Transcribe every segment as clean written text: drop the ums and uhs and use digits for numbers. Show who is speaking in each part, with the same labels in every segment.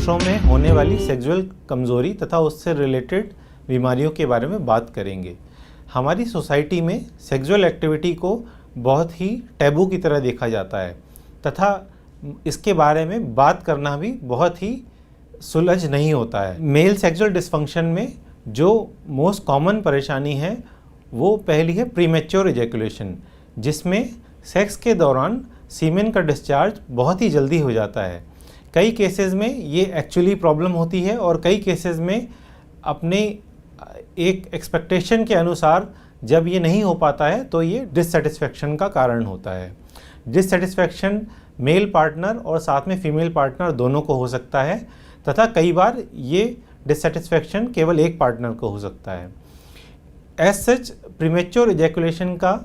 Speaker 1: पुरुषों में होने वाली सेक्सुअल कमज़ोरी तथा उससे रिलेटेड बीमारियों के बारे में बात करेंगे। हमारी सोसाइटी में सेक्सुअल एक्टिविटी को बहुत ही टैबू की तरह देखा जाता है तथा इसके बारे में बात करना भी बहुत ही सुलझ नहीं होता है। मेल सेक्सुअल डिस्फंक्शन में जो मोस्ट कॉमन परेशानी है वो पहली है प्रीमेच्योर इजैकुलेशन, जिसमें सेक्स के दौरान सीमेन का डिस्चार्ज बहुत ही जल्दी हो जाता है। कई केसेस में ये एक्चुअली प्रॉब्लम होती है और कई केसेस में अपने एक एक्सपेक्टेशन के अनुसार जब ये नहीं हो पाता है तो ये डिससेटिस्फैक्शन का कारण होता है। डिससेटिस्फैक्शन मेल पार्टनर और साथ में फीमेल पार्टनर दोनों को हो सकता है तथा कई बार ये डिससेटिस्फैक्शन केवल एक पार्टनर को हो सकता है। एज सच प्रीमेच्योर इजैकुलेशन का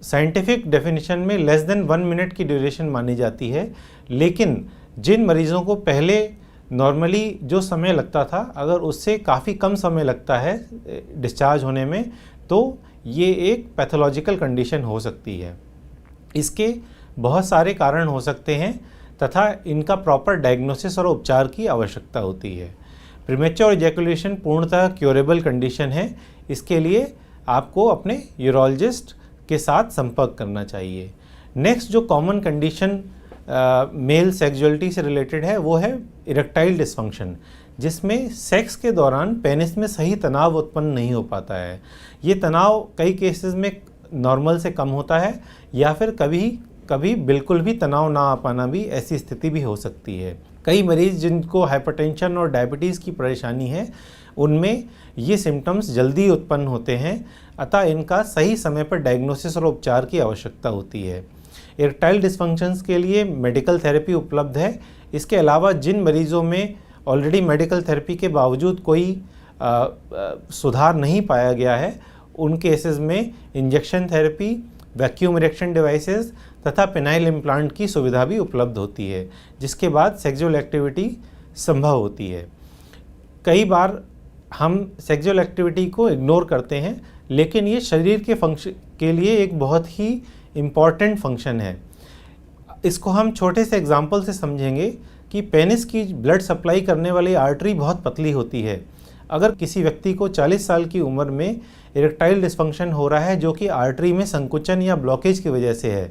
Speaker 1: साइंटिफिक डेफिनेशन में लेस देन 1 मिनट की ड्यूरेशन मानी जाती है, लेकिन जिन मरीज़ों को पहले नॉर्मली जो समय लगता था अगर उससे काफ़ी कम समय लगता है डिस्चार्ज होने में तो ये एक पैथोलॉजिकल कंडीशन हो सकती है। इसके बहुत सारे कारण हो सकते हैं तथा इनका प्रॉपर डायग्नोसिस और उपचार की आवश्यकता होती है। प्रीमेच्योर इजैकुलेशन पूर्णतः क्योरेबल कंडीशन है। इसके लिए आपको अपने यूरोलॉजिस्ट के साथ संपर्क करना चाहिए। नेक्स्ट जो कॉमन कंडीशन मेल सेक्सुअलिटी से रिलेटेड है वो है इरेक्टाइल डिस्फंक्शन, जिसमें सेक्स के दौरान पेनिस में सही तनाव उत्पन्न नहीं हो पाता है। ये तनाव कई केसेस में नॉर्मल से कम होता है या फिर कभी बिल्कुल भी तनाव ना आ पाना भी ऐसी स्थिति भी हो सकती है। कई मरीज़ जिनको हाइपरटेंशन और डायबिटीज़ की परेशानी है उनमें ये सिम्टम्स जल्दी उत्पन्न होते हैं, अतः इनका सही समय पर डायग्नोसिस और उपचार की आवश्यकता होती है। इरेक्टाइल डिस्फंक्शंस के लिए मेडिकल थेरेपी उपलब्ध है। इसके अलावा जिन मरीज़ों में ऑलरेडी मेडिकल थेरेपी के बावजूद कोई सुधार नहीं पाया गया है उन केसेस में injection therapy, vacuum erection devices तथा पेनाइल इम्प्लांट की सुविधा भी उपलब्ध होती है, जिसके बाद सेक्सुअल एक्टिविटी संभव होती है। कई बार हम सेक्सुअल एक्टिविटी को इग्नोर करते हैं, लेकिन ये शरीर के फंक्शन के लिए एक बहुत ही इम्पॉर्टेंट फंक्शन है। इसको हम छोटे से एग्जाम्पल से समझेंगे कि पेनिस की ब्लड सप्लाई करने वाली आर्टरी बहुत पतली होती है। अगर किसी व्यक्ति को 40 साल की उम्र में इरेक्टाइल डिस्फंक्शन हो रहा है जो कि आर्टरी में संकुचन या ब्लॉकेज की वजह से है,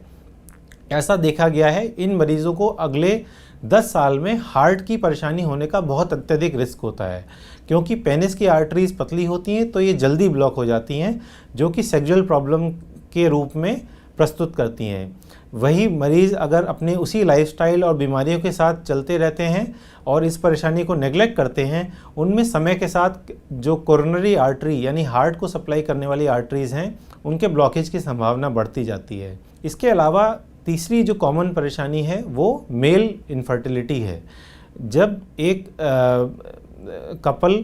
Speaker 1: ऐसा देखा गया है इन मरीज़ों को अगले 10 साल में हार्ट की परेशानी होने का बहुत अत्यधिक रिस्क होता है, क्योंकि पेनिस की आर्टरीज पतली होती हैं तो ये जल्दी ब्लॉक हो जाती हैं, जो कि सेक्सुअल प्रॉब्लम के रूप में प्रस्तुत करती हैं। वही मरीज़ अगर अपने उसी लाइफस्टाइल और बीमारियों के साथ चलते रहते हैं और इस परेशानी को नेग्लेक्ट करते हैं, उनमें समय के साथ जो कोरोनरी आर्टरी यानी हार्ट को सप्लाई करने वाली आर्टरीज़ हैं उनके ब्लॉकेज की संभावना बढ़ती जाती है। इसके अलावा तीसरी जो कॉमन परेशानी है वो मेल इनफर्टिलिटी है। जब एक कपल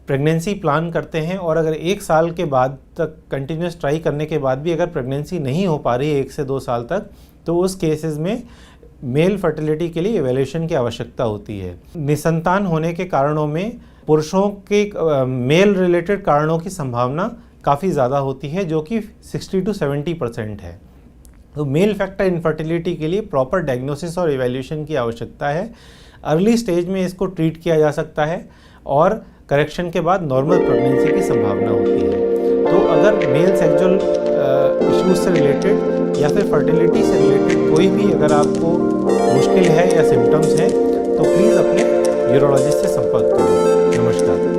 Speaker 1: प्रेगनेंसी प्लान करते हैं और अगर 1 साल के बाद तक कंटिन्यूस ट्राई करने के बाद भी अगर प्रेगनेंसी नहीं हो पा रही है 1 से 2 साल तक, तो उस केसेस में मेल फर्टिलिटी के लिए इवैल्यूएशन की आवश्यकता होती है। निसंतान होने के कारणों में पुरुषों के मेल रिलेटेड कारणों की संभावना काफ़ी ज़्यादा होती है, जो कि 60 to 70% है। तो मेल फैक्टर इनफर्टिलिटी के लिए प्रॉपर डायग्नोसिस और इवैल्यूएशन की आवश्यकता है। अर्ली स्टेज में इसको ट्रीट किया जा सकता है और करेक्शन के बाद नॉर्मल प्रेगनेंसी की संभावना होती है। तो अगर मेल सेक्सुअल इश्यूज से रिलेटेड या फिर फर्टिलिटी से रिलेटेड कोई भी अगर आपको मुश्किल है या सिम्टम्स हैं तो प्लीज़ अपने यूरोलॉजिस्ट से संपर्क करें। नमस्कार।